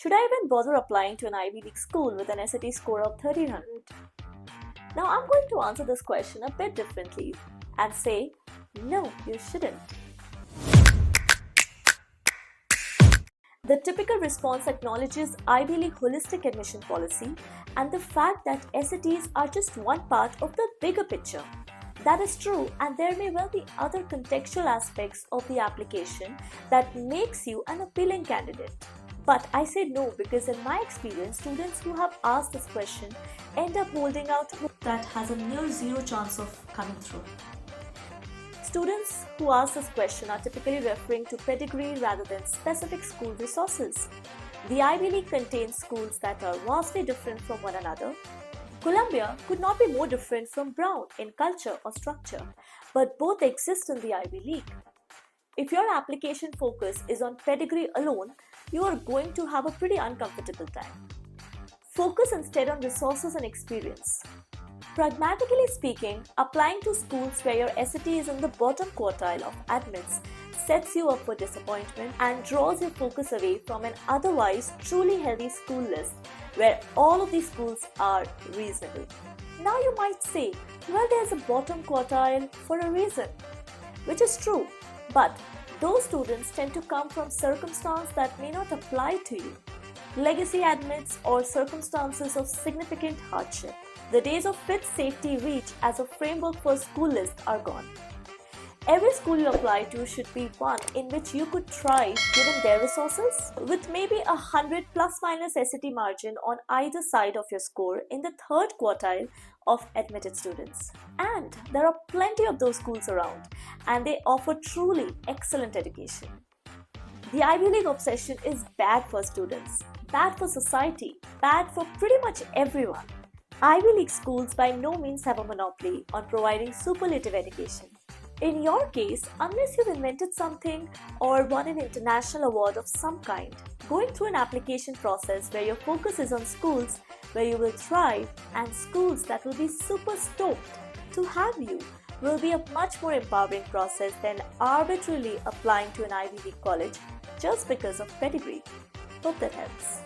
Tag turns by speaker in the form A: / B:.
A: Should I even bother applying to an Ivy League school with an SAT score of 1300? Now I'm going to answer this question a bit differently and say, no, you shouldn't. The typical response acknowledges Ivy League holistic admission policy and the fact that SATs are just one part of the bigger picture. That is true, and there may well be other contextual aspects of the application that makes you an appealing candidate. But I say no because in my experience, students who have asked this question end up holding out hope that has a near zero chance of coming through. Students who ask this question are typically referring to pedigree rather than specific school resources. The Ivy League contains schools that are vastly different from one another. Columbia could not be more different from Brown in culture or structure, but both exist in the Ivy League. If your application focus is on pedigree alone, you are going to have a pretty uncomfortable time. Focus instead on resources and experience. Pragmatically speaking, applying to schools where your SAT is in the bottom quartile of admits sets you up for disappointment and draws your focus away from an otherwise truly healthy school list where all of these schools are reasonable. Now you might say, well, there's a bottom quartile for a reason, which is true, but those students tend to come from circumstances that may not apply to you. Legacy admits or circumstances of significant hardship. The days of fifth safety reach as a framework for school list are gone. Every school you apply to should be one in which you could thrive given their resources, with maybe 100 plus minus SAT margin on either side of your score in the third quartile of admitted students. And there are plenty of those schools around, and they offer truly excellent education. The Ivy League obsession is bad for students, bad for society, bad for pretty much everyone. Ivy League schools by no means have a monopoly on providing superlative education. In your case, unless you've invented something or won an international award of some kind, going through an application process where your focus is on schools where you will thrive and schools that will be super stoked to have you will be a much more empowering process than arbitrarily applying to an Ivy League college just because of pedigree. Hope that helps.